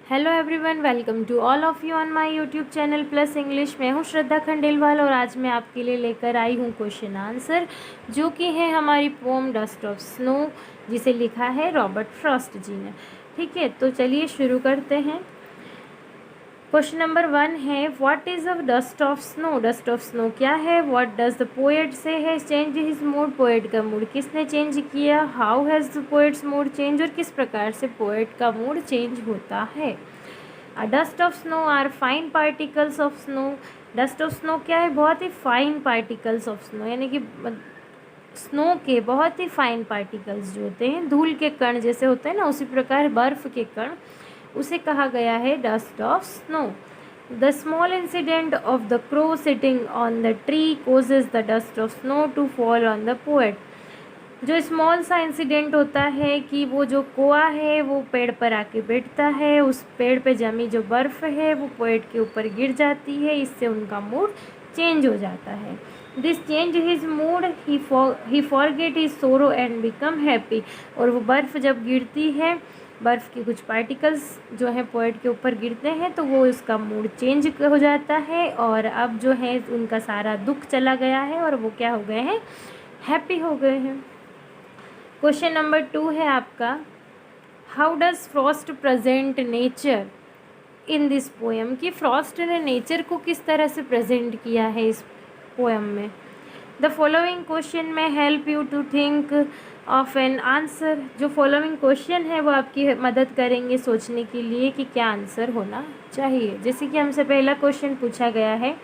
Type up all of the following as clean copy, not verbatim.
Hello everyone, welcome to all of you on my YouTube channel plus English. मैं हूं श्रद्धा खंडेलवाल और आज मैं आपके लिए लेकर आई हूं क्वेश्चन आंसर, जो कि है हमारी पोम डस्ट ऑफ स्नो, जिसे लिखा है रॉबर्ट फ्रॉस्ट जी ने। ठीक है, तो चलिए शुरू करते हैं। क्वेश्चन नंबर 1 है, what is a dust of snow. Dust of snow क्या है? व्हाट डज द पोएट से है? चेंज हिज मूड, पोएट का मूड किसने चेंज किया? How has the poets mood change, और किस प्रकार से पोएट का मूड चेंज होता है? Dust of snow are fine particles of snow. Dust of snow क्या है? बहुत ही फाइन पार्टिकल्स ऑफ स्नो, यानी कि स्नो के बहुत ही फाइन पार्टिकल्स जो होते हैं, धूल के कण जैसे होते हैं ना, उसी प्रकार बर्फ़ के कण, उसे कहा गया है dust of snow. The small incident of the crow sitting on the tree causes the dust of snow to fall on the poet. जो स्मॉल सा इंसिडेंट होता है कि वो जो कोआ है वो पेड़ पर आके बैठता है, उस पेड़ पे जमी जो बर्फ़ है वो पोएट के ऊपर गिर जाती है, इससे उनका मूड चेंज हो जाता है। This change his mood, he forget his sorrow and become happy. और वो बर्फ़ जब गिरती है, बर्फ़ के कुछ पार्टिकल्स जो है पोएट के ऊपर गिरते हैं, तो वो उसका मूड चेंज हो जाता है और अब जो है उनका सारा दुख चला गया है और वो क्या हो गए हैं? हैप्पी हो गए हैं। क्वेश्चन नंबर 2 है आपका, how does Frost present nature in this poem. कि फ्रॉस्ट ने नेचर को किस तरह से प्रेजेंट किया है इस पोएम में। द फॉलोइंग क्वेश्चन में help you to think of an answer. जो फॉलोइंग क्वेश्चन है वो आपकी मदद करेंगे सोचने के लिए कि क्या आंसर होना चाहिए। जैसे कि हमसे पहला क्वेश्चन पूछा गया है,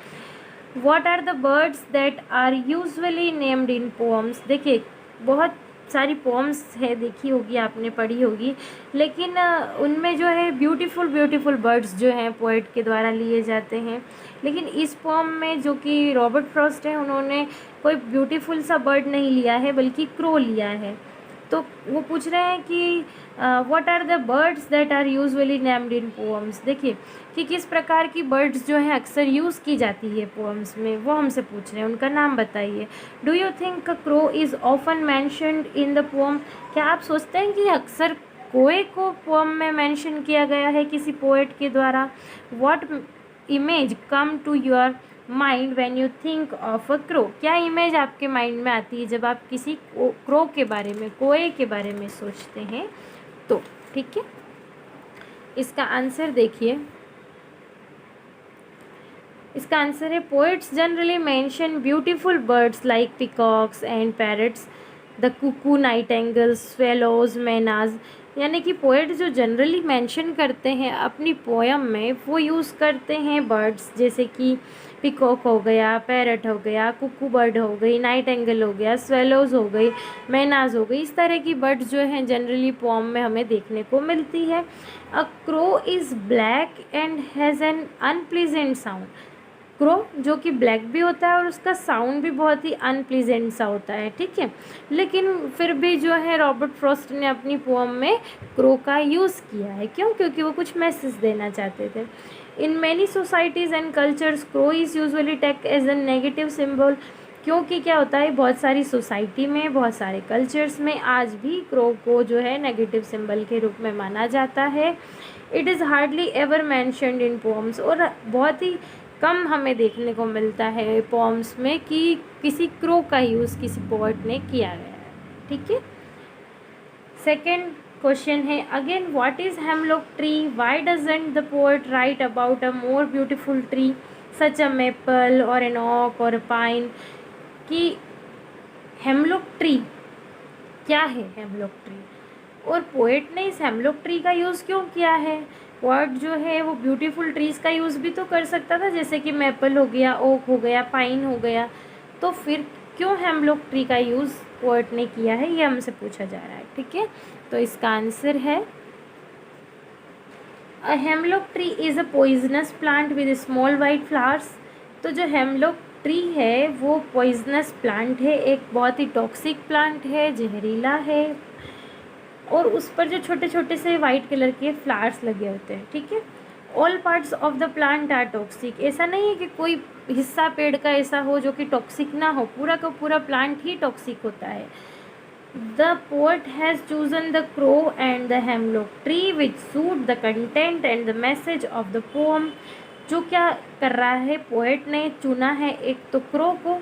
what are the birds that are usually named in poems. देखिए, बहुत सारी पोम्स है, देखी होगी आपने, पढ़ी होगी, लेकिन उनमें जो है ब्यूटीफुल ब्यूटीफुल बर्ड्स जो हैं पोएट के द्वारा लिए जाते हैं। लेकिन इस पोम में जो कि रॉबर्ट फ्रॉस्ट है, उन्होंने कोई ब्यूटीफुल सा बर्ड नहीं लिया है बल्कि क्रो लिया है। तो वो पूछ रहे हैं कि what are the birds that are usually named in poems. देखिए कि किस प्रकार की बर्ड्स जो हैं अक्सर यूज़ की जाती है पोएम्स में, वो हमसे पूछ रहे हैं, उनका नाम बताइए। Do you think crow is often mentioned in the poem. क्या आप सोचते हैं कि अक्सर कोए को पोएम में मेंशन किया गया है किसी पोएट के द्वारा? What image come to your mind when you think of a crow. क्या इमेज आपके माइंड में आती है जब आप किसी क्रो के बारे में, कोए के बारे में सोचते हैं? तो ठीक है, इसका आंसर देखिए। इसका आंसर है, poets generally mention beautiful birds like peacocks and parrots, the cuckoo, nightingales, swallows, mynas. यानी कि पोएट जो जनरली मेंशन करते हैं अपनी पोएम में, वो यूज़ करते हैं बर्ड्स, जैसे कि पिकॉक हो गया, पैरट हो गया, कुकू बर्ड हो गई, नाइटेंगल हो गया, स्वेलोज हो गई, मैनाज हो गई। इस तरह की बर्ड्स जो हैं जनरली पोएम में हमें देखने को मिलती है। A crow is black and has an unpleasant sound. Crow जो कि ब्लैक भी होता है और उसका साउंड भी बहुत ही अनप्लीजेंट सा होता है, ठीक है। लेकिन फिर भी जो है रॉबर्ट फ्रॉस्ट ने अपनी पोएम में क्रो का यूज़ किया है। क्यों? क्योंकि वो कुछ मैसेज देना चाहते थे। In many societies and cultures crow is usually take as a negative symbol. क्योंकि क्या होता है, बहुत सारी सोसाइटी में, बहुत सारे कल्चर्स में आज भी क्रो को जो है नेगेटिव सिंबल के रूप में माना जाता है। It is hardly ever mentioned in poems. और बहुत ही कम हमें देखने को मिलता है पोम्स में कि किसी क्रो का यूज़ किसी पोएट ने किया गया है, ठीक है। सेकेंड क्वेश्चन है, again, what is hemlock tree. Why doesn't the poet write about a more beautiful tree such a maple or an oak or a pine. कि हेमलॉक ट्री क्या है? हेमलॉक ट्री, और पोएट ने इस hemlock tree का use क्यों किया है? पोएट जो है वो ब्यूटीफुल ट्रीज़ का यूज़ भी तो कर सकता था, जैसे कि मेपल हो गया, ओक हो गया, पाइन हो गया। तो फिर क्यों हेमलॉक ट्री का यूज़ पोएट ने किया है, ये हमसे पूछा जा रहा है, ठीक है। तो इसका आंसर है, अ hemlock tree is a poisonous plant with small white flowers. तो जो हेमलॉक ट्री है वो पॉइजनस प्लांट है, एक बहुत ही टॉक्सिक प्लांट है, जहरीला है, और उस पर जो छोटे छोटे से वाइट कलर के फ्लावर्स लगे होते हैं, ठीक है। All parts of the plant are toxic. ऐसा नहीं है कि कोई हिस्सा पेड़ का ऐसा हो जो कि टॉक्सिक ना हो, पूरा का पूरा प्लांट ही टॉक्सिक होता है। The poet has chosen the crow and the hemlock tree which suit the content and the message of the poem. जो क्या कर रहा है, पोएट ने चुना है एक तो क्रो को,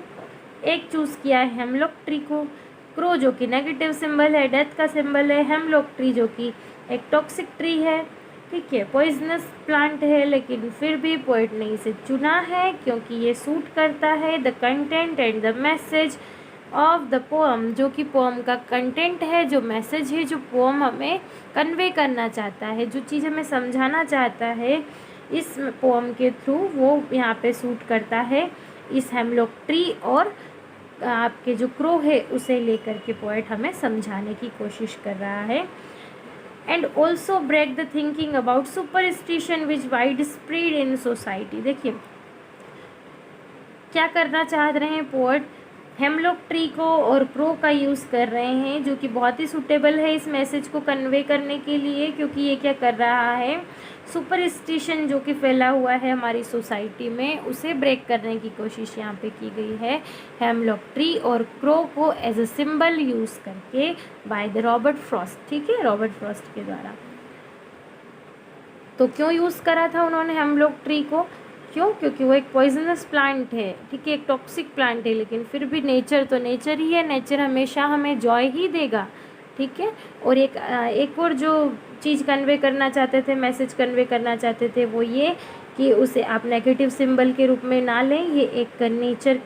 एक चूज़ किया है हेमलॉक ट्री को। क्रो जो कि नेगेटिव सिंबल है, डेथ का सिंबल है, हेमलॉक ट्री जो कि एक टॉक्सिक ट्री है, ठीक है, पॉइजनस प्लांट है, लेकिन फिर भी पोएट ने इसे चुना है क्योंकि ये सूट करता है the content and the message of the poem, जो कि पोअम का कंटेंट है, जो मैसेज है, जो पोअम हमें कन्वे करना चाहता है, जो चीज़ हमें समझाना चाहता है इस पोअम के थ्रू, वो यहाँ पे सूट करता है इस हेमलॉक ट्री और आपके जो क्रो है उसे लेकर के पोएट हमें समझाने की कोशिश कर रहा है। And also break the thinking about superstition which wide spread in society. देखिए क्या करना चाह रहे हैं पोएट, हेमलॉक ट्री को और क्रो का यूज़ कर रहे हैं जो कि बहुत ही सूटेबल है इस मैसेज को कन्वे करने के लिए, क्योंकि ये क्या कर रहा है, सुपरस्टिशन जो कि फैला हुआ है हमारी सोसाइटी में उसे ब्रेक करने की कोशिश यहाँ पे की गई है हेमलॉक ट्री और क्रो को एज अ सिंबल यूज़ करके बाय द रॉबर्ट फ्रॉस्ट, ठीक है, रॉबर्ट फ्रॉस्ट के द्वारा। तो क्यों यूज़ करा था उन्होंने हेमलॉक ट्री को, क्यों, क्योंकि वो एक पॉइजनस प्लांट है, ठीक है, एक टॉक्सिक प्लांट है, लेकिन फिर भी नेचर तो नेचर ही है, नेचर हमेशा हमें जॉय ही देगा, ठीक है। और एक और जो चीज़ कन्वे करना चाहते थे, मैसेज कन्वे करना चाहते थे, वो ये कि उसे आप नेगेटिव सिंबल के रूप में ना लें, ये एक नेचर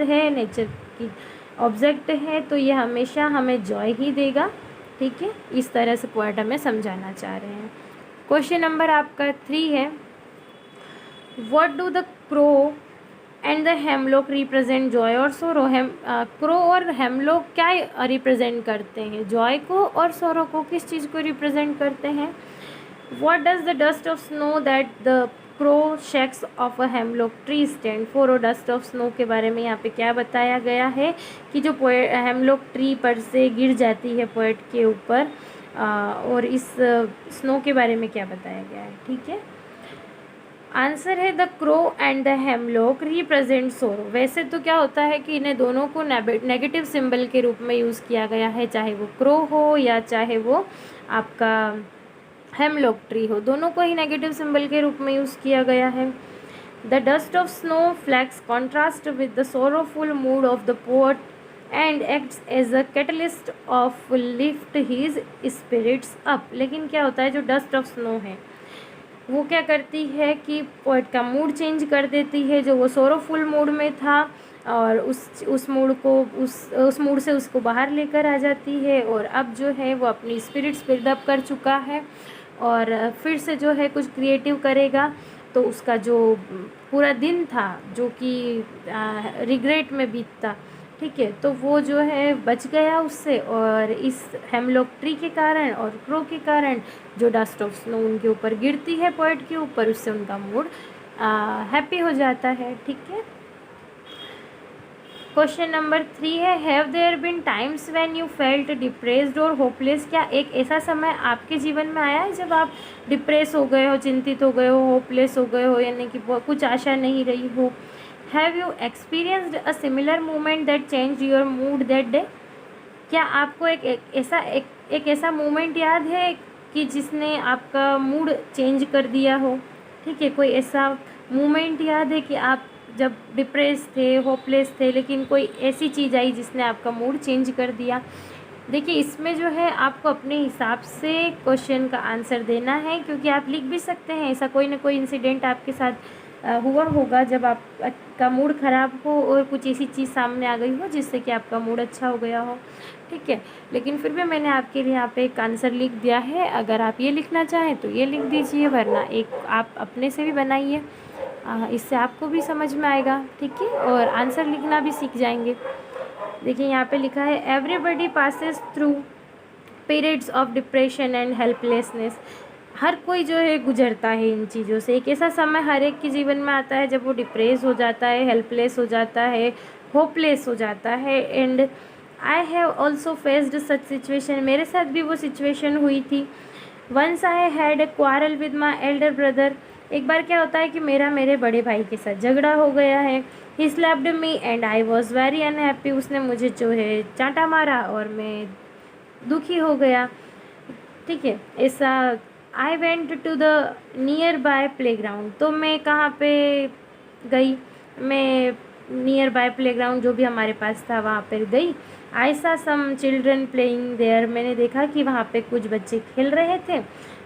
है, नेचर की ऑब्जेक्ट है, तो ये हमेशा हमें जॉय ही देगा, ठीक है। इस तरह से पोएट हमें समझाना चाह रहे हैं। क्वेश्चन नंबर आपका 3 है, What do the crow and the hemlock represent, joy और sorrow? क्रो और हेमलॉक क्या रिप्रेजेंट करते हैं, जॉय को और सोरो को, किस चीज़ को रिप्रेजेंट करते हैं? What does the dust of snow that the crow shakes off a hemlock tree stand for? और डस्ट ऑफ स्नो के बारे में यहाँ पे क्या बताया गया है कि जो हेमलॉक ट्री पर से गिर जाती है पोएट के ऊपर, और इस स्नो के बारे में क्या बताया गया है, ठीक है। आंसर है the crow and the hemlock represent सोरो। वैसे तो क्या होता है कि इन्हें दोनों को नेगेटिव सिंबल के रूप में यूज़ किया गया है, चाहे वो क्रो हो या चाहे वो आपका हेमलॉक ट्री हो, दोनों को ही नेगेटिव सिंबल के रूप में यूज़ किया गया है। The dust of snow flakes contrast with the sorrowful mood of the poet and acts as a catalyst of lift his spirits up. लेकिन क्या होता है, जो डस्ट ऑफ स्नो है वो क्या करती है कि पोएट का मूड चेंज कर देती है, जो वो सोरोफुल मूड में था और उस मूड को उस मूड से उसको बाहर लेकर आ जाती है, और अब जो है वो अपनी स्पिरिट्स बिल्डअप कर चुका है और फिर से जो है कुछ क्रिएटिव करेगा, तो उसका जो पूरा दिन था जो कि रिग्रेट में बीतता, ठीक है, तो वो जो है बच गया उससे, और इस हेमलॉक ट्री के कारण और क्रो के कारण जो डस्ट ऑफ स्नो उनके ऊपर गिरती है पोएट के ऊपर, उससे उनका मूड हैप्पी हो जाता है, ठीक है। क्वेश्चन नंबर 3 है, have there been times when you felt depressed or hopeless? क्या एक ऐसा समय आपके जीवन में आया है जब आप डिप्रेस हो गए हो, चिंतित हो गए हो, होपलेस हो गए हो, यानी कि कुछ आशा नहीं रही हो? Have you experienced a similar moment that change your mood that day? क्या आपको एक ऐसा मोमेंट याद है कि जिसने आपका मूड चेंज कर दिया हो, ठीक है, कोई ऐसा मोमेंट याद है कि आप जब डिप्रेस थे, होपलेस थे, लेकिन कोई ऐसी चीज़ आई जिसने आपका मूड चेंज कर दिया? देखिए इसमें जो है आपको अपने हिसाब से क्वेश्चन का आंसर देना है, क्योंकि आप लिख भी सकते हैं ऐसा कोई ना कोई इंसिडेंट आपके साथ हुआ होगा जब आपका मूड ख़राब हो और कुछ ऐसी चीज़ सामने आ गई हो जिससे कि आपका मूड अच्छा हो गया हो, ठीक है। लेकिन फिर भी मैंने आपके लिए यहाँ पे एक आंसर लिख दिया है, अगर आप ये लिखना चाहें तो ये लिख दीजिए, वरना एक आप अपने से भी बनाइए, इससे आपको भी समझ में आएगा, ठीक है, और आंसर लिखना भी सीख जाएंगे। देखिए यहाँ पे लिखा है, everybody passes through periods of depression and helplessness. हर कोई जो है गुजरता है इन चीज़ों से, एक ऐसा समय हर एक के जीवन में आता है जब वो डिप्रेस हो जाता है, हेल्पलेस हो जाता है, होपलेस हो जाता है। And I have also faced such situation, मेरे साथ भी वो सिचुएशन हुई थी। Once I had a quarrel with my elder brother, एक बार क्या होता है कि मेरा मेरे बड़े भाई के साथ झगड़ा हो गया है। ही slapped me and I was very unhappy. उसने मुझे जो है चांटा मारा और मैं दुखी हो गया। ठीक है, ऐसा। I went to the nearby playground, तो मैं कहाँ पे गई, मैं नियर बाय प्ले ग्राउंड जो भी हमारे पास था वहाँ पर गई। आई सा सम चिल्ड्रन प्लेइंग देयर, मैंने देखा कि वहाँ पे कुछ बच्चे खेल रहे थे।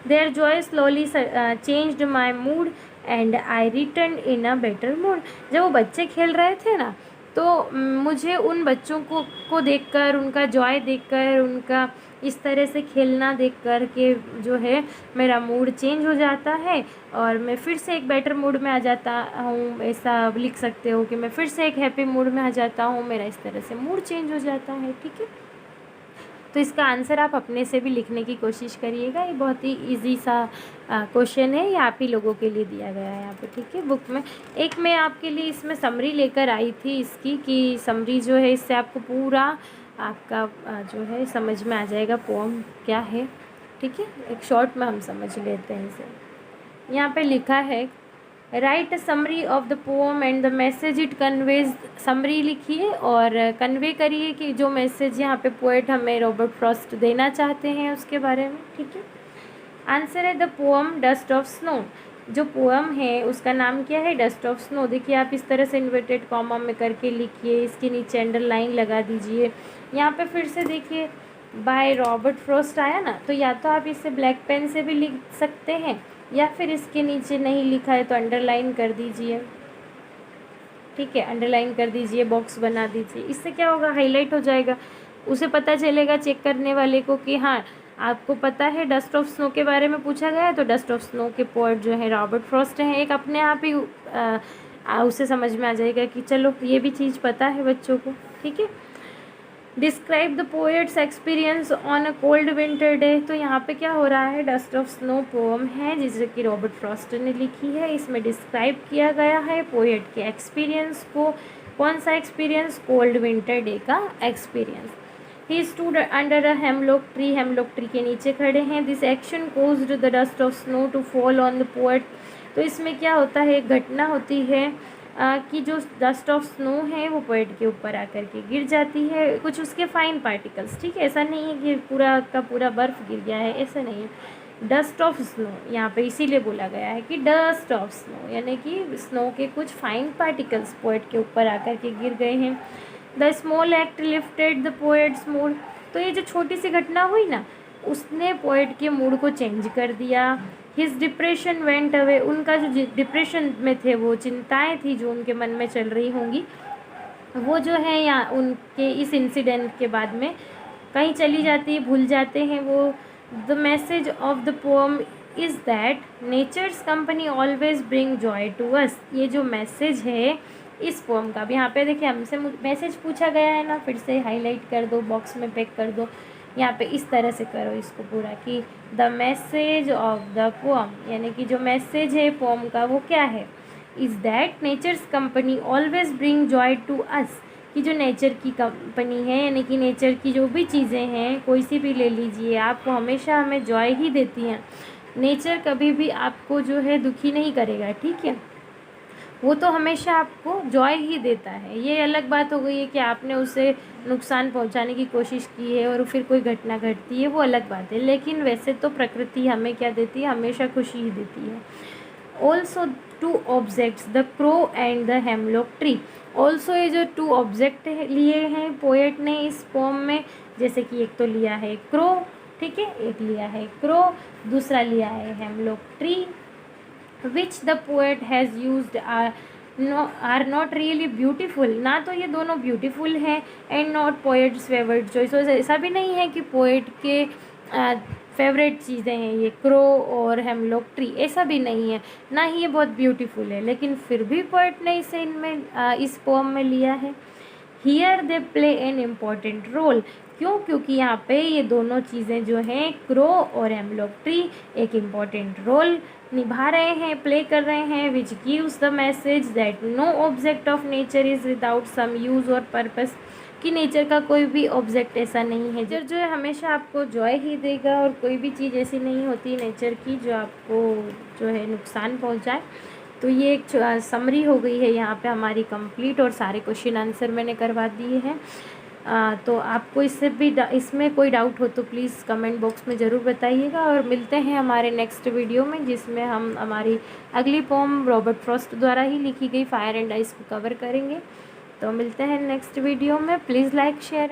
Their joy slowly changed my mood and I return in a better mood. जब वो बच्चे खेल रहे थे ना, तो मुझे उन बच्चों को देखकर, उनका जॉय देखकर, उनका इस तरह से खेलना देख कर के जो है मेरा मूड चेंज हो जाता है और मैं फिर से एक बेटर मूड में आ जाता हूँ। ऐसा लिख सकते हो कि मैं फिर से एक हैप्पी मूड में आ जाता हूँ, मेरा इस तरह से मूड चेंज हो जाता है। ठीक है, तो इसका आंसर आप अपने से भी लिखने की कोशिश करिएगा। ये बहुत ही इजी सा क्वेश्चन है, ये आप ही लोगों के लिए दिया गया है यहाँ पे। ठीक है, बुक में एक मैं आपके लिए इसमें समरी लेकर आई थी इसकी, कि समरी जो है इससे आपको पूरा आपका जो है समझ में आ जाएगा पोम क्या है। ठीक है, एक शॉर्ट में हम समझ लेते हैं इसे। यहाँ पे लिखा है right summary of the pome and the message it conveys. Summary लिखिए और कन्वे करिए कि जो मैसेज यहाँ पे पोएट हमें रॉबर्ट फ्रॉस्ट देना चाहते हैं उसके बारे में। ठीक है, आंसर है the poem dust of snow. जो पोअम है उसका नाम क्या है, डस्ट ऑफ स्नो। देखिए आप इस तरह से इन्वर्टेड कॉमा में करके लिखिए, इसके नीचे अंडरलाइन लगा दीजिए। यहाँ पे फिर से देखिए बाय रॉबर्ट फ्रॉस्ट आया ना, तो या तो आप इसे ब्लैक पेन से भी लिख सकते हैं या फिर इसके नीचे नहीं लिखा है तो अंडरलाइन कर दीजिए। ठीक है, अंडरलाइन कर दीजिए, बॉक्स बना दीजिए। इससे क्या होगा, हाईलाइट हो जाएगा, उसे पता चलेगा चेक करने वाले को कि हाँ आपको पता है डस्ट ऑफ स्नो के बारे में पूछा गया है, तो डस्ट ऑफ स्नो के पोएट जो है रॉबर्ट फ्रॉस्ट हैं। एक अपने आप ही उसे समझ में आ जाएगा कि चलो ये भी चीज़ पता है बच्चों को। ठीक है, describe the poets experience on a cold winter day. तो यहाँ पे क्या हो रहा है, डस्ट ऑफ स्नो पोम है जिसे कि रॉबर्ट फ्रॉस्ट ने लिखी है। इसमें डिस्क्राइब किया गया है पोएट के एक्सपीरियंस को। कौन सा एक्सपीरियंस, कोल्ड विंटर डे का experience. He stood under a hemlock tree, hemlock tree के नीचे खड़े हैं। This action caused the dust of snow to fall on the poet. तो इसमें क्या होता है, एक घटना होती है कि जो डस्ट ऑफ स्नो है वो पोएट के ऊपर आकर के गिर जाती है, कुछ उसके फाइन पार्टिकल्स। ठीक है, ऐसा नहीं है कि पूरा का पूरा बर्फ़ गिर गया है, ऐसा नहीं है। डस्ट ऑफ स्नो यहाँ पे इसीलिए बोला गया है कि डस्ट ऑफ स्नो, यानी कि स्नो के कुछ फाइन पार्टिकल्स पोएट के ऊपर आकर के गिर गए हैं। The small act lifted the poets mood. तो ये जो छोटी सी घटना हुई ना, उसने पोएट के मूड को चेंज कर दिया। His depression went away. उनका जो डिप्रेशन में थे, वो चिंताएं थी जो उनके मन में चल रही होंगी, वो जो है या उनके इस इंसिडेंट के बाद में कहीं चली जाती है, भूल जाते हैं वो। The message of the poem is that nature's company always bring joy to us. ये जो मैसेज है इस पोम का भी, यहाँ पे देखिए हमसे मैसेज पूछा गया है ना, फिर से हाईलाइट कर दो, बॉक्स में पैक कर दो। यहाँ पे इस तरह से करो इसको पूरा कि the message of the pome, यानी कि जो मैसेज है पोम का वो क्या है, is that nature's company always bring joy to us. कि जो नेचर की कंपनी है, यानी कि नेचर की जो भी चीज़ें हैं, कोई सी भी ले लीजिए, आपको हमेशा हमें जॉय ही देती हैं। नेचर कभी भी आपको जो है दुखी नहीं करेगा। ठीक है, वो तो हमेशा आपको जॉय ही देता है। ये अलग बात हो गई है कि आपने उसे नुकसान पहुंचाने की कोशिश की है और फिर कोई घटना घटती है, वो अलग बात है। लेकिन वैसे तो प्रकृति हमें क्या देती है, हमेशा खुशी ही देती है। Also two objects, the crow and the hemlock tree. Also ये जो टू ऑब्जेक्ट लिए हैं पोएट ने इस पोम में, जैसे कि एक तो लिया है क्रो, ठीक है, एक लिया है क्रो, दूसरा लिया है hemlock tree, which the poet has used are not really beautiful। ना तो ये दोनों beautiful हैं and not poet's favorite choice। ऐसा भी नहीं है कि poet के फेवरेट चीज़ें हैं ये क्रो और हेमलॉक ट्री, ऐसा भी नहीं है, ना ही ये बहुत ब्यूटीफुल है, लेकिन फिर भी पोएट ने इसे इनमें इस पोम में लिया है। Here they play an important role. क्यों, क्योंकि यहाँ पे ये दोनों चीज़ें जो हैं क्रो और हेमलॉक ट्री एक इम्पॉर्टेंट रोल निभा रहे हैं, प्ले कर रहे हैं, which gives the message that no object of nature is without some use or purpose. कि नेचर का कोई भी ऑब्जेक्ट ऐसा नहीं है। नेचर जो है हमेशा आपको जॉय ही देगा, और कोई भी चीज़ ऐसी नहीं होती नेचर की जो आपको जो है नुकसान पहुंचाए। तो ये एक समरी हो गई है यहाँ पे हमारी कंप्लीट, और सारे क्वेश्चन आंसर मैंने करवा दिए हैं। तो आपको इससे भी इसमें कोई डाउट हो तो प्लीज़ कमेंट बॉक्स में ज़रूर बताइएगा, और मिलते हैं हमारे नेक्स्ट वीडियो में, जिसमें हम हमारी अगली पोम रॉबर्ट फ्रॉस्ट द्वारा ही लिखी गई फायर एंड आइस को कवर करेंगे। तो मिलते हैं नेक्स्ट वीडियो में। Please like share.